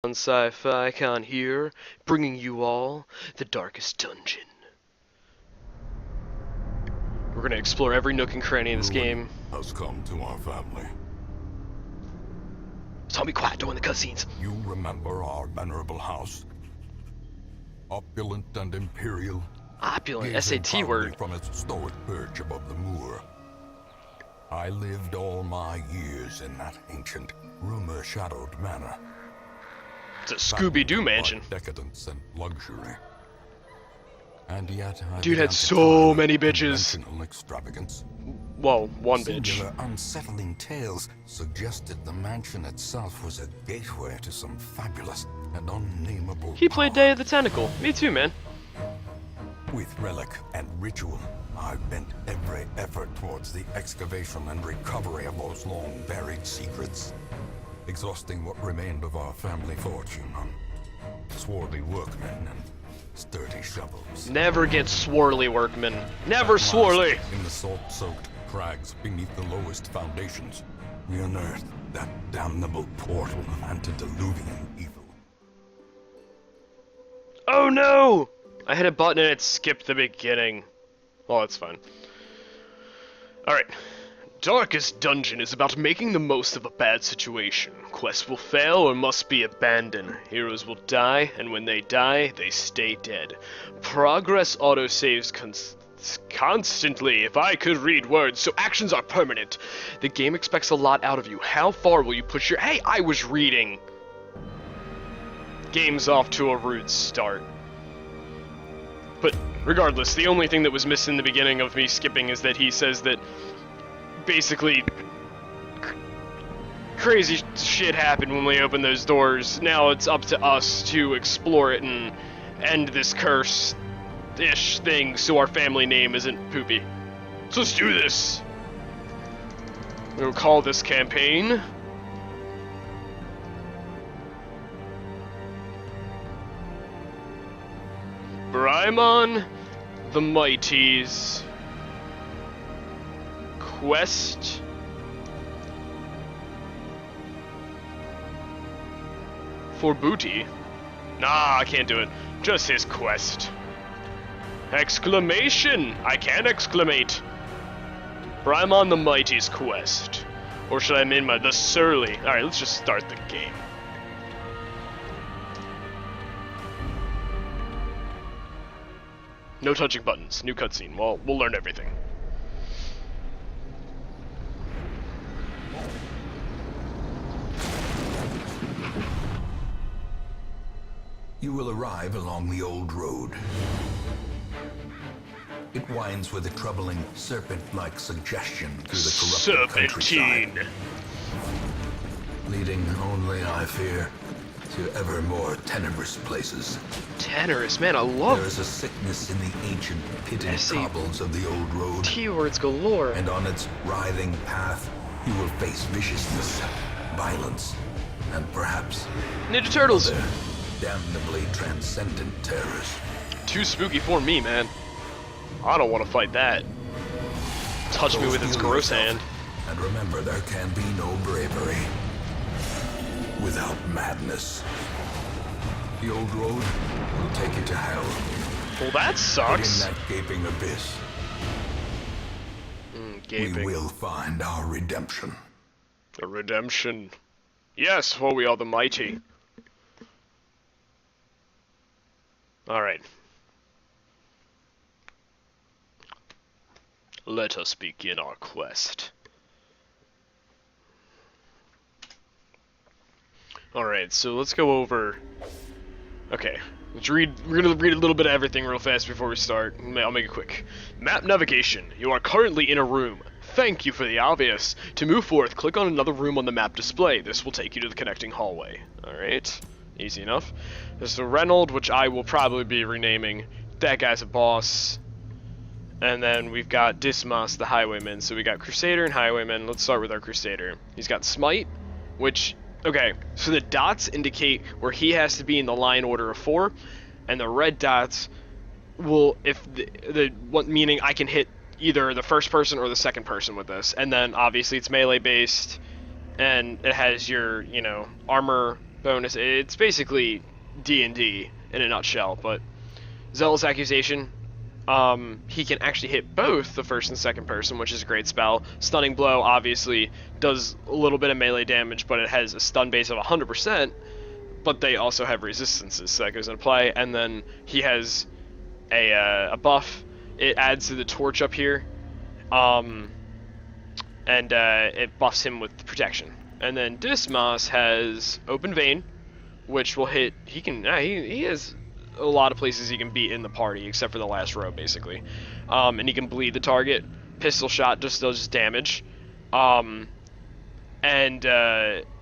On Sci-Fi Con here, bringing you all the Darkest Dungeon. We're gonna explore every nook and cranny in this game. Has come to our family. So be quiet during the cutscenes. You remember our venerable house? Opulent and imperial. Opulent, gazing SAT proudly word. from its stoic perch above the moor. I lived all my years in that ancient, rumor-shadowed manor. It's a Scooby-Doo mansion. Decadence and luxury. And yet, I Dude began had to so tire many of bitches. conventional extravagance. Well, one bitch. Singular, unsettling tales suggested the mansion itself was a gateway to some fabulous and unnameable He played power. Day of the Tentacle. Me too, man. With relic and ritual, I've bent every effort towards the excavation and recovery of those long buried secrets, exhausting what remained of our family fortune on swarthy workmen and sturdy shovels. Never get swirly, workman. Never At last, swirly. in the salt-soaked crags beneath the lowest foundations, we unearthed that damnable portal of antediluvian evil. Oh no! I hit a button and it skipped the beginning. Well, that's fine. Alright. Darkest Dungeon is about making the most of a bad situation. Quests will fail or must be abandoned. Heroes will die, and when they die, they stay dead. Progress autosaves constantly, if I could read words, so actions are permanent. The game expects a lot out of you. How far will you push your— Hey, I was reading! Game's off to a rude start. But regardless, the only thing that was missing in the beginning of me skipping is that he says that basically crazy shit happened when we opened those doors. Now it's up to us to explore it and end this curse-ish thing so our family name isn't Poopy. So let's do this! We'll call this campaign Brymon the Mighty's Quest for booty. Nah, I can't do it. Just his quest. Exclamation! I can exclamate. Brymon the Mighty's quest. Or should I name my the Surly? Alright, let's just start the game. No touching buttons. New cutscene. Well, we'll learn everything. You will arrive along the old road. It winds with a troubling serpent-like suggestion through the corrupted Serpentine. countryside, leading only, I fear, to ever more tenebrous places. Tenorous, man, I There love is a sickness in the ancient, pitted S.A. cobbles of the old road, T-words galore. and on its writhing path, you will face viciousness, violence, and perhaps Ninja Turtles. other damnably transcendent terrors. Too spooky for me, man. I don't want to fight that. Touch me So with its steel gross yourself, hand. And remember, there can be no bravery without madness. The old road will take you to hell. Well, that But in sucks. that gaping abyss, we Gaping. will find our redemption. The redemption. Yes, for we are the mighty. Alright. Let us begin our quest. Alright, so let's go over... Okay, we're gonna read a little bit of everything real fast before we start. I'll make it quick. Map navigation. You are currently in a room. Thank you for the obvious. To move forth, click on another room on the map display. This will take you to the connecting hallway. Alright, easy enough. There's the Reynold, which I will probably be renaming. That guy's a boss. And then we've got Dismas, the Highwayman. So we got Crusader and Highwayman. Let's start with our Crusader. He's got Smite, which... Okay, so the dots indicate where he has to be in the line order of 4, and the red dots will, if meaning I can hit either the first person or the second person with this. And then obviously it's melee based, and it has your, you know, armor bonus. It's basically D&D in a nutshell, but Zealous Accusation, he can actually hit both the first and second person, which is a great spell. Stunning Blow obviously does a little bit of melee damage, but it has a stun base of 100%, but they also have resistances, so that goes into play. And then he has a buff. It adds to the torch up here, and it buffs him with protection. And then Dismas has Open Vein, which will hit. He has a lot of places he can beat in the party, except for the last row, basically. And he can bleed the target. Pistol Shot just does damage,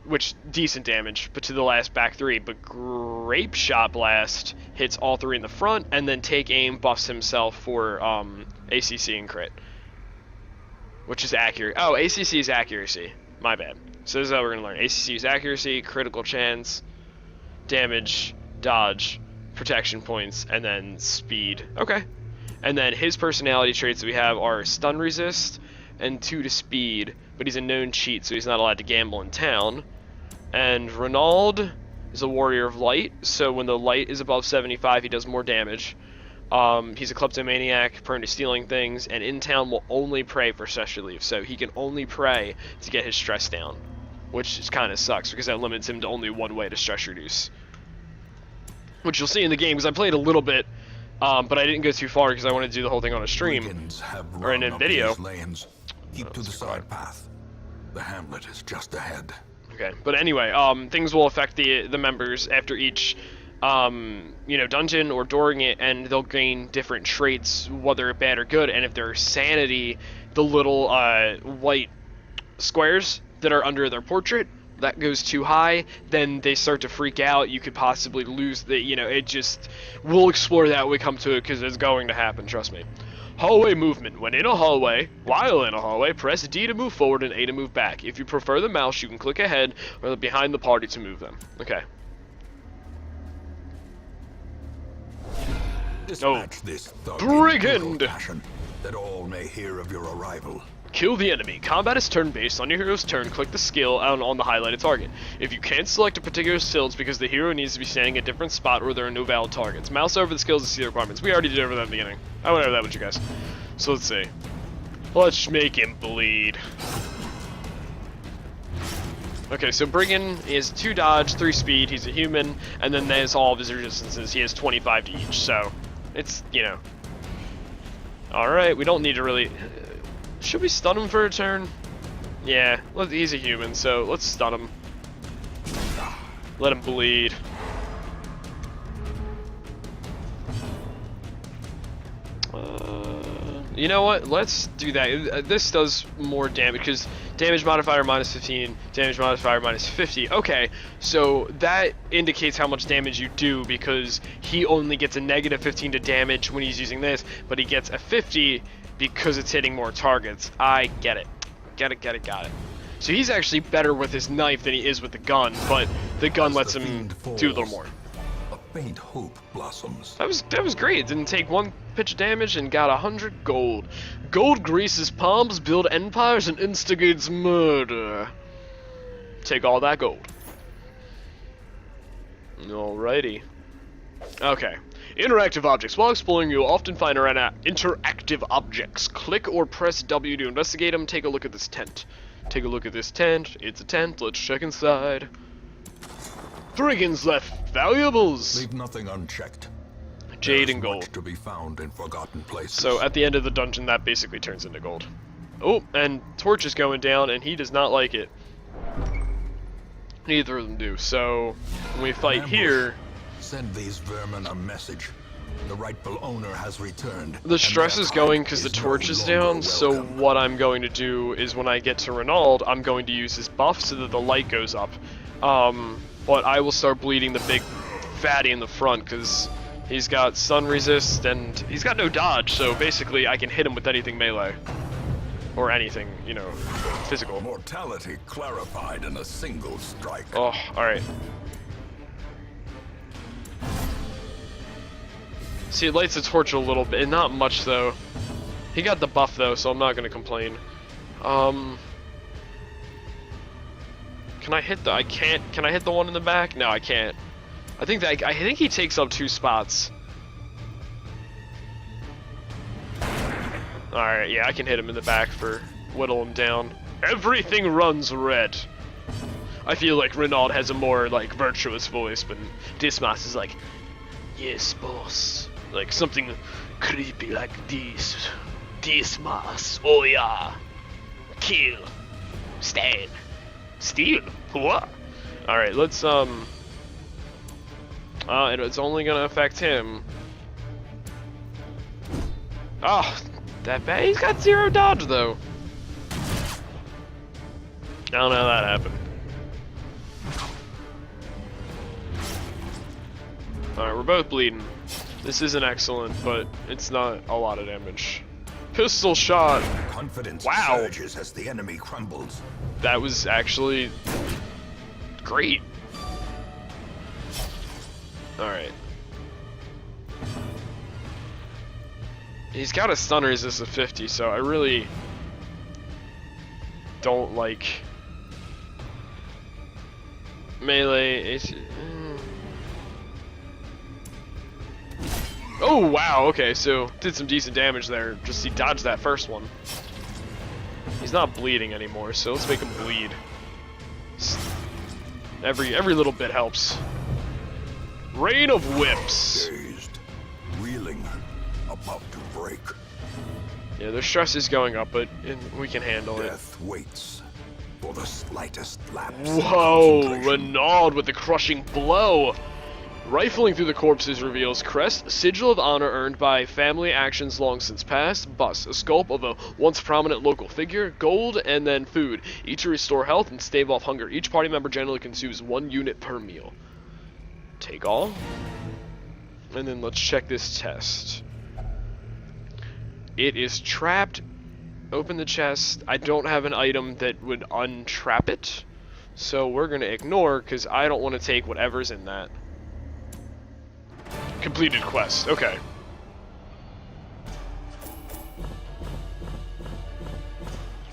which decent damage, but to the last back three. But Grape Shot Blast hits all three in the front, and then Take Aim buffs himself for ACC and crit, which is accurate. Oh, ACC is accuracy. My bad. So this is how we're gonna learn. ACC is accuracy, critical chance, damage, dodge, protection points, and then speed. Okay. And then his personality traits that we have are stun resist and 2 to speed, but he's a known cheat, so he's not allowed to gamble in town. And Renaud is a warrior of light, so when the light is above 75, he does more damage. He's a kleptomaniac, prone to stealing things, and in town will only pray for stress relief, so he can only pray to get his stress down, which kind of sucks because that limits him to only one way to stress reduce. Which you'll see in the game, because I played a little bit, but I didn't go too far because I wanted to do the whole thing on a stream, or in a video. Keep to the side path. The hamlet is just ahead. Okay, but anyway, things will affect the members after each, dungeon or during it, and they'll gain different traits, whether bad or good. And if their sanity, the little white squares that are under their portrait, that goes too high, then they start to freak out. You could possibly lose we'll explore that when we come to it, because it's going to happen, trust me. Hallway movement. While in a hallway, press D to move forward and A to move back. If you prefer the mouse, you can click ahead or behind the party to move them. Okay. Dispatch this brigand! Passion, that all may hear of your arrival. Kill the enemy. Combat is turn-based. On your hero's turn, click the skill on the highlighted target. If you can't select a particular skill, it's because the hero needs to be standing at a different spot or there are no valid targets. Mouse over the skills to see the requirements. We already did over that in the beginning. I went over that with you guys. So let's see. Let's make him bleed. Okay, so Brigand is 2 dodge, 3 speed, he's a human, and then there's all of his resistances. He has 25 to each, so it's, Alright, we don't need to really... Should we stun him for a turn? Yeah, he's a human, so let's stun him. Let him bleed. You know what? Let's do that. This does more damage, because damage modifier minus 15, damage modifier minus 50. Okay, so that indicates how much damage you do, because he only gets a negative 15 to damage when he's using this, but he gets a 50 because it's hitting more targets. I get it. Got it. So he's actually better with his knife than he is with the gun, but the gun lets him do a little more. A faint hope blossoms. That was great. It didn't take 1 pitch of damage and got 100 gold. Gold greases palms, build empires, and instigates murder. Take all that gold. Alrighty. Okay. Interactive objects. While exploring, you'll often find interactive objects. Click or press W to investigate them. Take a look at this tent. Take a look at this tent. It's a tent. Let's check inside. Brigands left valuables. Leave nothing unchecked. Jade and gold. Much to be found in forgotten places. So at the end of the dungeon, that basically turns into gold. Oh, and Torch is going down, and he does not like it. Neither of them do. So when we fight here, send these vermin a message. The rightful owner has returned. The stress is going because the torch is down, so what I'm going to do is when I get to Renaud, I'm going to use his buff so that the light goes up. But I will start bleeding the big fatty in the front because he's got stun resist and he's got no dodge, so basically I can hit him with anything melee. Or anything, physical. Mortality clarified in a single strike. Oh, alright. See, it lights the torch a little bit, not much though. He got the buff though, so I'm not gonna complain. Can I hit the? I can't. Can I hit the one in the back? No, I can't. I think he takes up 2 spots. All right, yeah, I can hit him in the back for whittle him down. Everything runs red. I feel like Renaud has a more like virtuous voice, but Dismas is like, yes, boss. Like something creepy like this. Dismas. Oh yeah. Kill. Stand. Steal. What? All right, let's it's only gonna affect him. Oh, that bad. He's got 0 dodge though. I don't know how that happened. Alright, we're both bleeding. This isn't excellent, but it's not a lot of damage. Pistol shot. Confidence Wow. surges as the enemy crumbles. That was actually great. Alright. He's got a stun resist of 50, so I really don't like melee. Oh wow, okay, so did some decent damage there. Just he dodged that first one. He's not bleeding anymore, so let's make him bleed. Every little bit helps. Rain of Whips. Dazed, reeling, about to break. Yeah, their stress is going up, but we can handle it. Death waits for the slightest lapse. Whoa, of concentration. Renaud with the crushing blow. Rifling through the corpses reveals crest, sigil of honor earned by family actions long since past, bust, a sculpt of a once prominent local figure, gold, and then food, each to restore health and stave off hunger. Each party member generally consumes 1 unit per meal. Take all. And then let's check this test. It is trapped. Open the chest. I don't have an item that would untrap it, so we're gonna ignore because I don't want to take whatever's in that. Completed quest. Okay.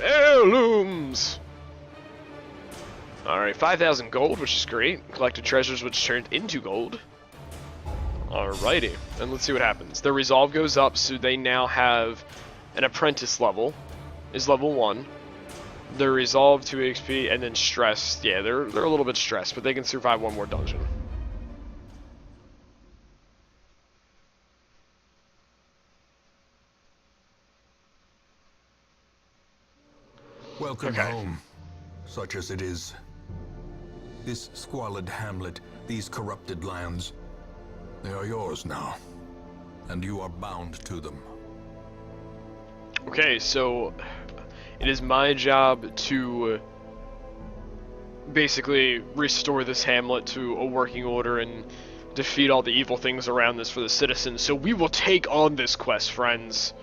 Heirlooms. All right, 5,000 gold, which is great. Collected treasures, which turned into gold. Alrighty, and let's see what happens. Their resolve goes up, so they now have an apprentice level. Is level 1. Their resolve 2 HP, and then stress. Yeah, they're a little bit stressed, but they can survive 1 more dungeon. Welcome Okay. home, such as it is. This squalid hamlet, these corrupted lands, they are yours now, and you are bound to them. Okay, so it is my job to basically restore this hamlet to a working order and defeat all the evil things around this for the citizens. So we will take on this quest, friends.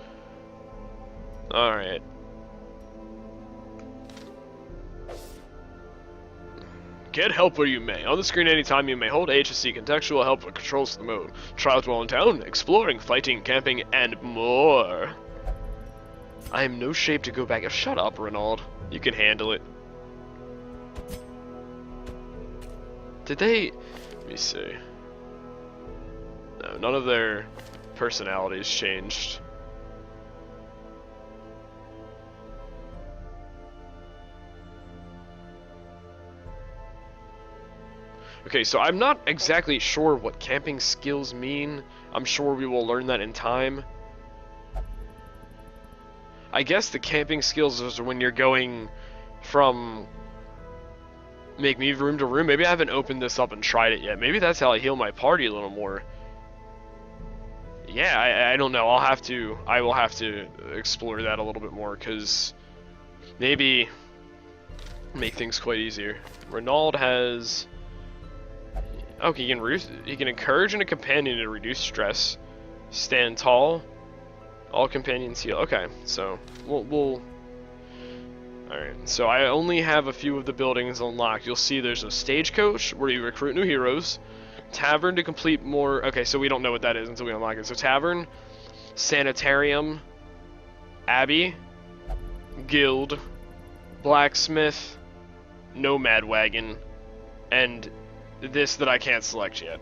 Alright. Get help where you may. On the screen anytime you may hold H to see contextual help for controls of the mode. Trials while in town, exploring, fighting, camping, and more. I am no shape to go back. Shut up, Renaud. You can handle it. Did they... Let me see. No, none of their personalities changed. Okay, so I'm not exactly sure what camping skills mean. I'm sure we will learn that in time. I guess the camping skills is when you're going from make me room to room. Maybe I haven't opened this up and tried it yet. Maybe that's how I heal my party a little more. Yeah, I don't know. I will have to explore that a little bit more, because maybe make things quite easier. Renaud has... Oh, he can encourage a companion to reduce stress. Stand tall. All companions heal. Okay, so we'll Alright, so I only have a few of the buildings unlocked. You'll see there's a stagecoach where you recruit new heroes. Tavern to complete more... Okay, so we don't know what that is until we unlock it. So Tavern, Sanitarium, Abbey, Guild, Blacksmith, Nomad Wagon, and this that I can't select yet.